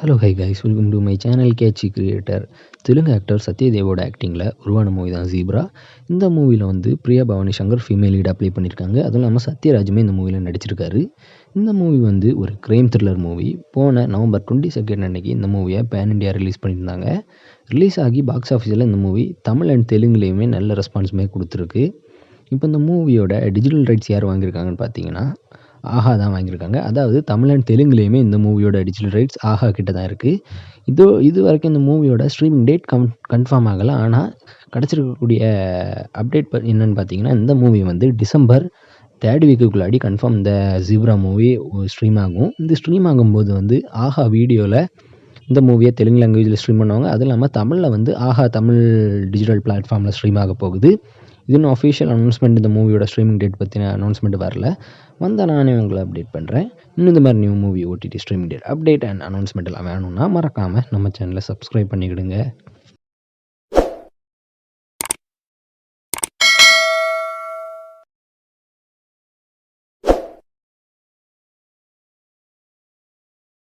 Hello hi guys, welcome to my channel catchy creator. Telugu actor சத்யதேவோட ஆக்டிங்கில் உருவான movie தான் ஜீப்ரா. இந்த மூவியில் வந்து பிரியா பவானி சங்கர் ஃபீமேல் லீடாக ப்ளே பண்ணியிருக்காங்க. அதுவும் இல்லாமல் சத்யராஜுமே இந்த மூவியில் நடிச்சிருக்காரு. இந்த மூவி வந்து ஒரு கிரைம் த்ரில்லர் மூவி. போன நவம்பர் 22 அன்னைக்கு இந்த மூவியை பேன் இண்டியா ரிலீஸ் பண்ணியிருந்தாங்க. ரிலீஸ் ஆகி பாக்ஸ் ஆஃபீஸில் இந்த மூவி தமிழ் அண்ட் தெலுங்குலேயுமே நல்ல ரெஸ்பான்ஸுமே கொடுத்துருக்கு. இப்போ இந்த மூவியோட டிஜிட்டல் ரைட்ஸ் யார் வாங்கியிருக்காங்கன்னு பார்த்தீங்கன்னா ஆஹா தான் வாங்கியிருக்காங்க. அதாவது தமிழ் அண்ட் தெலுங்குலேயுமே இந்த மூவியோட டிஜிட்டல் ரைட்ஸ் ஆஹா கிட்ட தான் இருக்குது. இது வரைக்கும் இந்த மூவியோட ஸ்ட்ரீமிங் டேட் கன்ஃபார்ம் ஆகலை. ஆனால் கிடச்சிருக்கக்கூடிய அப்டேட் என்னென்னு பார்த்தீங்கன்னா, இந்த மூவி வந்து டிசம்பர் 3rd வீக்குக்குள்ளாடி கன்ஃபார்ம் இந்த ஜீப்ரா மூவி ஸ்ட்ரீம் ஆகும். இந்த ஸ்ட்ரீம் ஆகும்போது வந்து ஆஹா வீடியோவில் இந்த மூவியை தெலுங்கு லாங்குவேஜில் ஸ்ட்ரீம் பண்ணுவாங்க. அதுவும் இல்லாமல் தமிழில் வந்து ஆஹா தமிழ் டிஜிட்டல் பிளாட்ஃபார்மில் ஸ்ட்ரீம் ஆக போகுது. இது இன்னும் அஃபிஷியல் அனௌன்ஸ்மெண்ட் இந்த மூவியோட ஸ்ட்ரீமிங் டேட் பற்றின அனௌன்ஸ்மெண்ட் வரல. வந்தால் நானே உங்களை அப்டேட் பண்ணுறேன். இன்னும் இந்த மாதிரி new movie OTT streaming date update and announcement எல்லாம் வேணும்னா மறக்காமல் நம்ம சேனலை சப்ஸ்கிரைப் பண்ணிக்கிடுங்க.